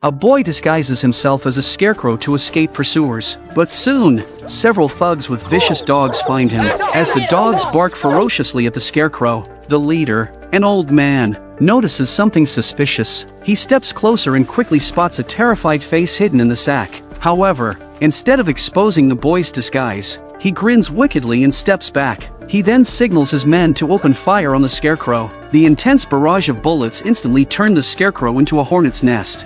A boy disguises himself as a scarecrow to escape pursuers, but soon, several thugs with vicious dogs find him. As the dogs bark ferociously at the scarecrow, the leader, an old man, notices something suspicious. He steps closer and quickly spots a terrified face hidden in the sack. However, instead of exposing the boy's disguise, he grins wickedly and steps back. He then signals his men to open fire on the scarecrow. The intense barrage of bullets instantly turned the scarecrow into a hornet's nest.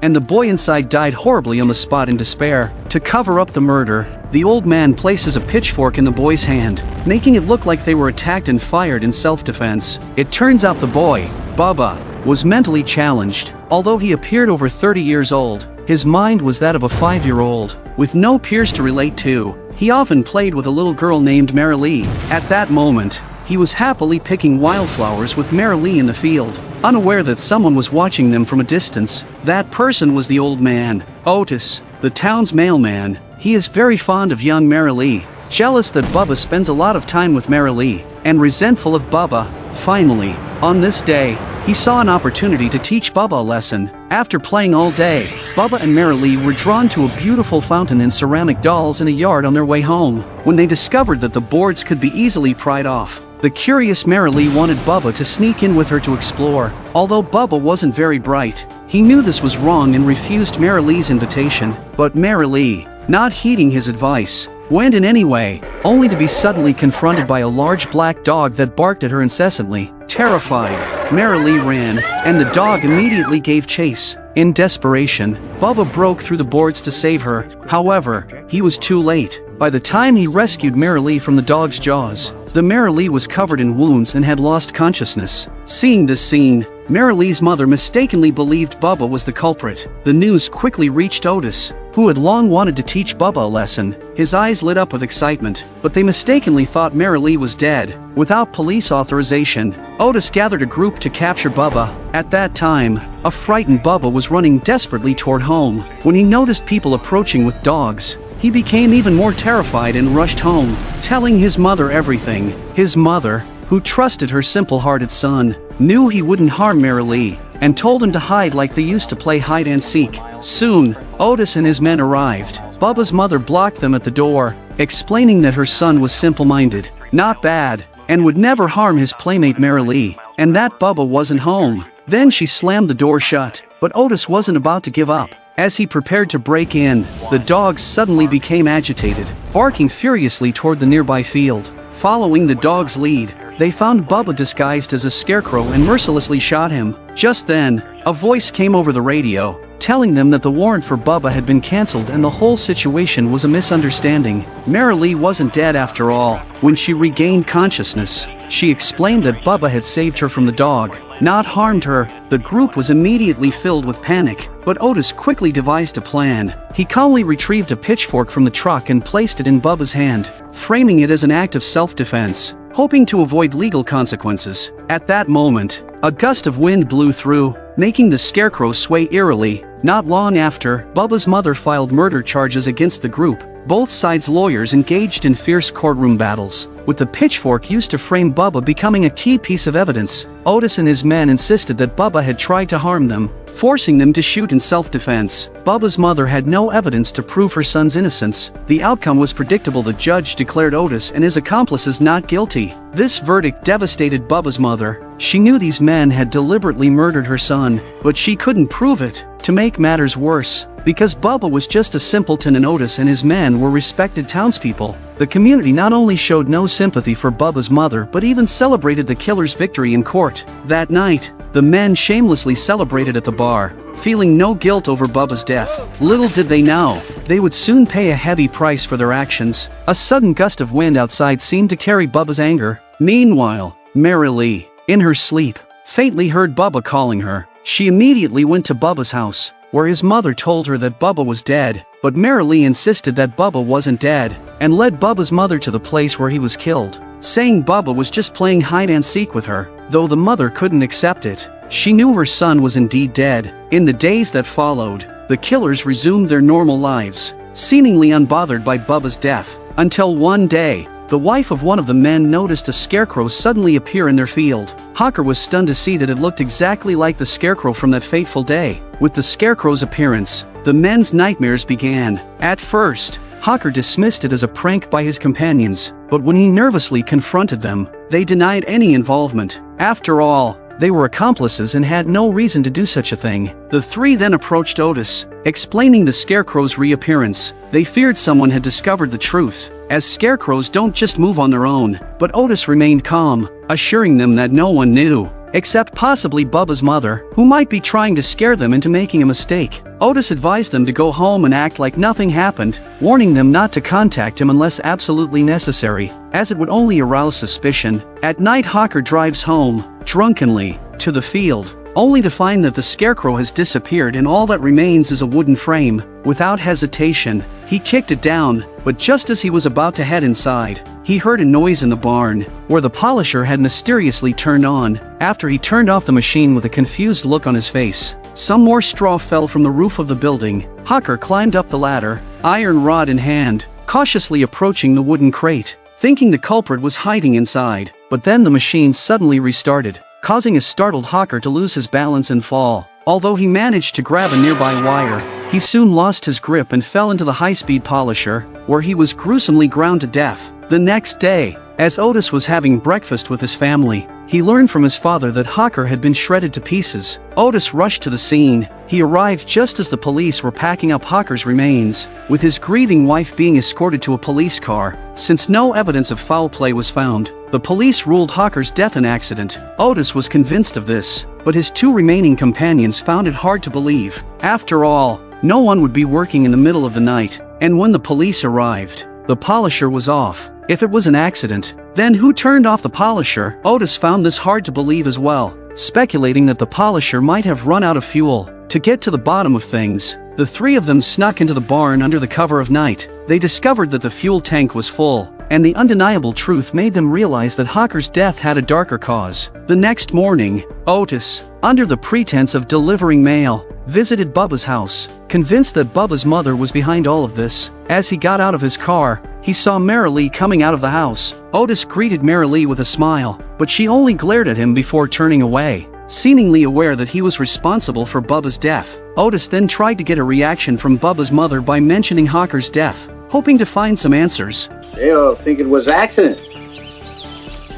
And the boy inside died horribly on the spot in despair. To cover up the murder, the old man places a pitchfork in the boy's hand, making it look like they were attacked and fired in self-defense. It turns out the boy, Bubba, was mentally challenged. Although he appeared over 30 years old, his mind was that of a 5-year-old. With no peers to relate to, he often played with a little girl named Marilee. At that moment, he was happily picking wildflowers with Marilee in the field, unaware that someone was watching them from a distance. That person was the old man, Otis, the town's mailman. He is very fond of young Marilee, jealous that Bubba spends a lot of time with Marilee, and resentful of Bubba. Finally, on this day, he saw an opportunity to teach Bubba a lesson. After playing all day, Bubba and Marilee were drawn to a beautiful fountain and ceramic dolls in a yard on their way home. When they discovered that the boards could be easily pried off, the curious Marilee wanted Bubba to sneak in with her to explore. Although Bubba wasn't very bright, he knew this was wrong and refused Marilee's invitation. But Marilee, not heeding his advice, went in anyway, only to be suddenly confronted by a large black dog that barked at her incessantly. Terrified, Marilee ran, and the dog immediately gave chase. In desperation, Bubba broke through the boards to save her. However, he was too late. By the time he rescued Marilee from the dog's jaws, the Marilee was covered in wounds and had lost consciousness. Seeing this scene, Marilee's mother mistakenly believed Bubba was the culprit. The news quickly reached Otis, who had long wanted to teach Bubba a lesson. His eyes lit up with excitement, but they mistakenly thought Marilee was dead. Without police authorization, Otis gathered a group to capture Bubba. At that time, a frightened Bubba was running desperately toward home. When he noticed people approaching with dogs, he became even more terrified and rushed home, telling his mother everything. His mother, who trusted her simple-hearted son, knew he wouldn't harm Marilee, and told him to hide like they used to play hide-and-seek. Soon, Otis and his men arrived. Bubba's mother blocked them at the door, explaining that her son was simple-minded, not bad, and would never harm his playmate Marilee, and that Bubba wasn't home. Then she slammed the door shut, but Otis wasn't about to give up. As he prepared to break in, the dogs suddenly became agitated, barking furiously toward the nearby field. Following the dog's lead, they found Bubba disguised as a scarecrow and mercilessly shot him. Just then, a voice came over the radio, telling them that the warrant for Bubba had been cancelled and the whole situation was a misunderstanding. Marilee wasn't dead after all. When she regained consciousness, she explained that Bubba had saved her from the dog, not harmed her. The group was immediately filled with panic, but Otis quickly devised a plan. He calmly retrieved a pitchfork from the truck and placed it in Bubba's hand, framing it as an act of self-defense, hoping to avoid legal consequences. At that moment, a gust of wind blew through, making the scarecrow sway eerily. Not long after, Bubba's mother filed murder charges against the group. Both sides' lawyers engaged in fierce courtroom battles, with the pitchfork used to frame Bubba becoming a key piece of evidence. Otis and his men insisted that Bubba had tried to harm them, forcing them to shoot in self-defense. Bubba's mother had no evidence to prove her son's innocence. The outcome was predictable. The judge declared Otis and his accomplices not guilty. This verdict devastated Bubba's mother. She knew these men had deliberately murdered her son, but she couldn't prove it. To make matters worse, because Bubba was just a simpleton and Otis and his men were respected townspeople, the community not only showed no sympathy for Bubba's mother but even celebrated the killer's victory in court. That night, the men shamelessly celebrated at the bar, feeling no guilt over Bubba's death. Little did they know, they would soon pay a heavy price for their actions. A sudden gust of wind outside seemed to carry Bubba's anger. Meanwhile, Marilee, in her sleep, faintly heard Bubba calling her. She immediately went to Bubba's house, where his mother told her that Bubba was dead, but Marilee insisted that Bubba wasn't dead, and led Bubba's mother to the place where he was killed, saying Bubba was just playing hide-and-seek with her. Though the mother couldn't accept it, she knew her son was indeed dead. In the days that followed, the killers resumed their normal lives, seemingly unbothered by Bubba's death, until one day, the wife of one of the men noticed a scarecrow suddenly appear in their field. Hawker was stunned to see that it looked exactly like the scarecrow from that fateful day. With the scarecrow's appearance, the men's nightmares began. At first, Hawker dismissed it as a prank by his companions, but when he nervously confronted them, they denied any involvement. After all, they were accomplices and had no reason to do such a thing. The three then approached Otis, explaining the scarecrow's reappearance. They feared someone had discovered the truth, as scarecrows don't just move on their own. But Otis remained calm, assuring them that no one knew, except possibly Bubba's mother, who might be trying to scare them into making a mistake. Otis advised them to go home and act like nothing happened, warning them not to contact him unless absolutely necessary, as it would only arouse suspicion. At night, Hawker drives home, drunkenly, to the field, only to find that the scarecrow has disappeared and all that remains is a wooden frame. Without hesitation, he kicked it down, but just as he was about to head inside, he heard a noise in the barn, where the polisher had mysteriously turned on. After he turned off the machine with a confused look on his face, some more straw fell from the roof of the building. Hawker climbed up the ladder, iron rod in hand, cautiously approaching the wooden crate, thinking the culprit was hiding inside. But then the machine suddenly restarted, causing a startled Hawker to lose his balance and fall. Although he managed to grab a nearby wire, he soon lost his grip and fell into the high-speed polisher, where he was gruesomely ground to death. The next day, as Otis was having breakfast with his family, he learned from his father that Hawker had been shredded to pieces. Otis rushed to the scene. He arrived just as the police were packing up Hawker's remains, with his grieving wife being escorted to a police car. Since no evidence of foul play was found, the police ruled Hawker's death an accident. Otis was convinced of this, but his two remaining companions found it hard to believe. After all, no one would be working in the middle of the night, and when the police arrived, the polisher was off. If it was an accident, then who turned off the polisher? Otis found this hard to believe as well, speculating that the polisher might have run out of fuel. To get to the bottom of things, the three of them snuck into the barn under the cover of night. They discovered that the fuel tank was full, and the undeniable truth made them realize that Hawker's death had a darker cause. The next morning, Otis, under the pretense of delivering mail, visited Bubba's house, convinced that Bubba's mother was behind all of this. As he got out of his car, he saw Marilee coming out of the house. Otis greeted Marilee with a smile, but she only glared at him before turning away, seemingly aware that he was responsible for Bubba's death. Otis then tried to get a reaction from Bubba's mother by mentioning Hawker's death, hoping to find some answers. They all think it was an accident.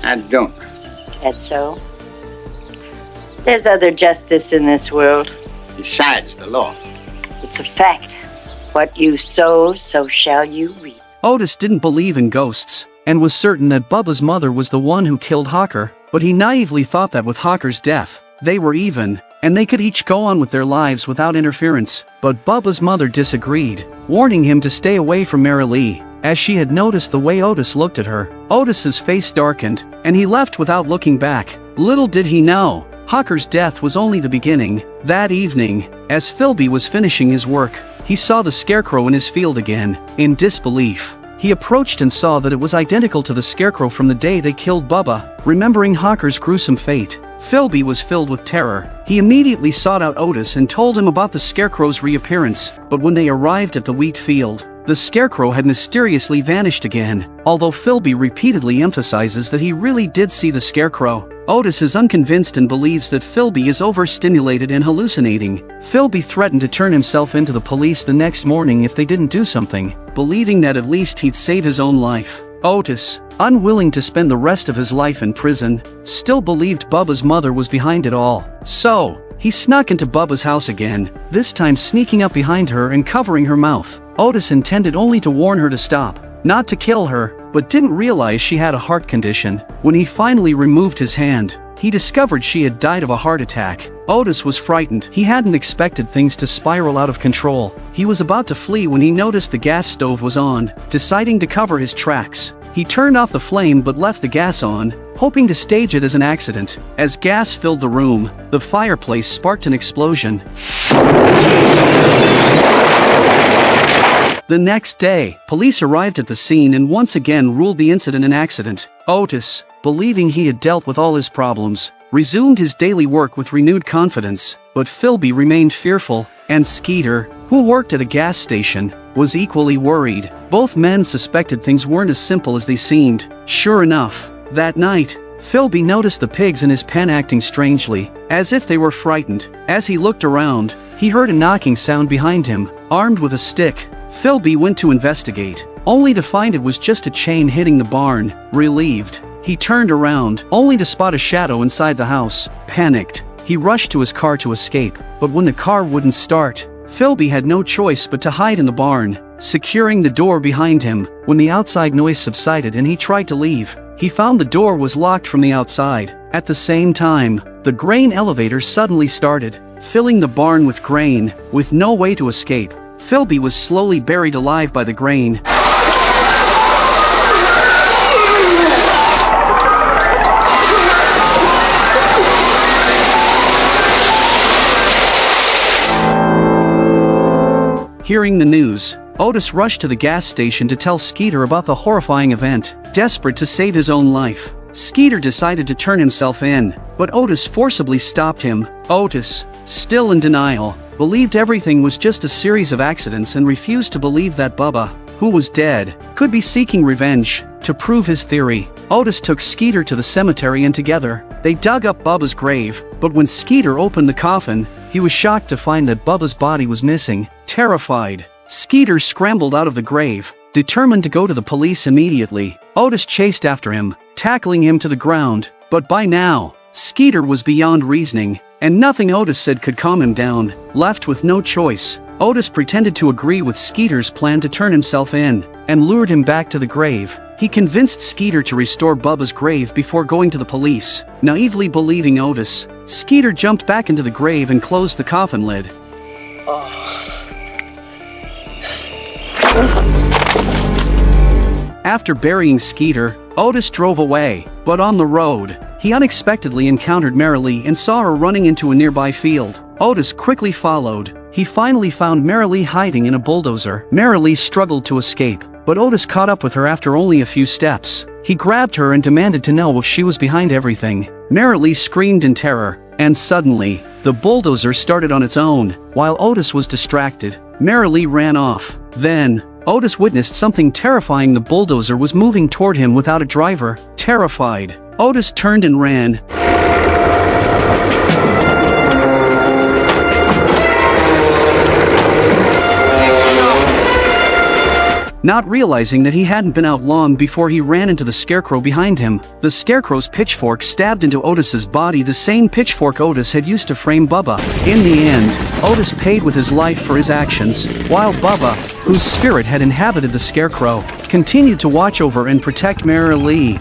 I don't. That's so? There's other justice in this world. Besides the law. It's a fact. What you sow, so shall you reap. Otis didn't believe in ghosts, and was certain that Bubba's mother was the one who killed Hawker, but he naively thought that with Hawker's death, they were even, and they could each go on with their lives without interference. But Bubba's mother disagreed, warning him to stay away from Marilee, as she had noticed the way Otis looked at her. Otis's face darkened, and he left without looking back. Little did he know, Hawker's death was only the beginning. That evening, as Philby was finishing his work, he saw the scarecrow in his field again. In disbelief, he approached and saw that it was identical to the scarecrow from the day they killed Bubba. Remembering Hawker's gruesome fate, Philby was filled with terror. He immediately sought out Otis and told him about the scarecrow's reappearance. But when they arrived at the wheat field, the scarecrow had mysteriously vanished again. Although Philby repeatedly emphasizes that he really did see the scarecrow, Otis is unconvinced and believes that Philby is overstimulated and hallucinating. Philby threatened to turn himself into the police the next morning if they didn't do something, believing that at least he'd save his own life. Otis, unwilling to spend the rest of his life in prison, still believed Bubba's mother was behind it all. So, he snuck into Bubba's house again, this time sneaking up behind her and covering her mouth. Otis intended only to warn her to stop, not to kill her, but didn't realize she had a heart condition. When he finally removed his hand, he discovered she had died of a heart attack. Otis was frightened. He hadn't expected things to spiral out of control. He was about to flee when he noticed the gas stove was on. Deciding to cover his tracks, he turned off the flame but left the gas on, hoping to stage it as an accident. As gas filled the room, the fireplace sparked an explosion. The next day, police arrived at the scene and once again ruled the incident an accident. Otis, believing he had dealt with all his problems, resumed his daily work with renewed confidence, but Philby remained fearful, and Skeeter, who worked at a gas station, was equally worried. Both men suspected things weren't as simple as they seemed. Sure enough, that night, Philby noticed the pigs in his pen acting strangely, as if they were frightened. As he looked around, he heard a knocking sound behind him. Armed with a stick, Philby went to investigate, only to find it was just a chain hitting the barn. Relieved, he turned around, only to spot a shadow inside the house. Panicked, he rushed to his car to escape, but when the car wouldn't start, Philby had no choice but to hide in the barn, securing the door behind him. When the outside noise subsided and he tried to leave, he found the door was locked from the outside. At the same time, the grain elevator suddenly started, filling the barn with grain. With no way to escape, Philby was slowly buried alive by the grain. Hearing the news, Otis rushed to the gas station to tell Skeeter about the horrifying event. Desperate to save his own life, Skeeter decided to turn himself in, but Otis forcibly stopped him. Otis, still in denial, believed everything was just a series of accidents and refused to believe that Bubba, who was dead, could be seeking revenge. To prove his theory, Otis took Skeeter to the cemetery and together, they dug up Bubba's grave. But when Skeeter opened the coffin, he was shocked to find that Bubba's body was missing. Terrified, Skeeter scrambled out of the grave, determined to go to the police immediately. Otis chased after him, tackling him to the ground, but by now, Skeeter was beyond reasoning, and nothing Otis said could calm him down. Left with no choice, Otis pretended to agree with Skeeter's plan to turn himself in, and lured him back to the grave. He convinced Skeeter to restore Bubba's grave before going to the police. Naively believing Otis, Skeeter jumped back into the grave and closed the coffin lid. After burying Skeeter, Otis drove away, but on the road, he unexpectedly encountered Marilee and saw her running into a nearby field. Otis quickly followed. He finally found Marilee hiding in a bulldozer. Marilee struggled to escape, but Otis caught up with her after only a few steps. He grabbed her and demanded to know if she was behind everything. Marilee screamed in terror, and suddenly, the bulldozer started on its own. While Otis was distracted, Marilee ran off. Then, Otis witnessed something terrifying. The bulldozer was moving toward him without a driver. Terrified, Otis turned and ran. Not realizing that he hadn't been out long before he ran into the Scarecrow behind him. The Scarecrow's pitchfork stabbed into Otis's body, the same pitchfork Otis had used to frame Bubba. In the end, Otis paid with his life for his actions, while Bubba, whose spirit had inhabited the Scarecrow, continued to watch over and protect Marilee.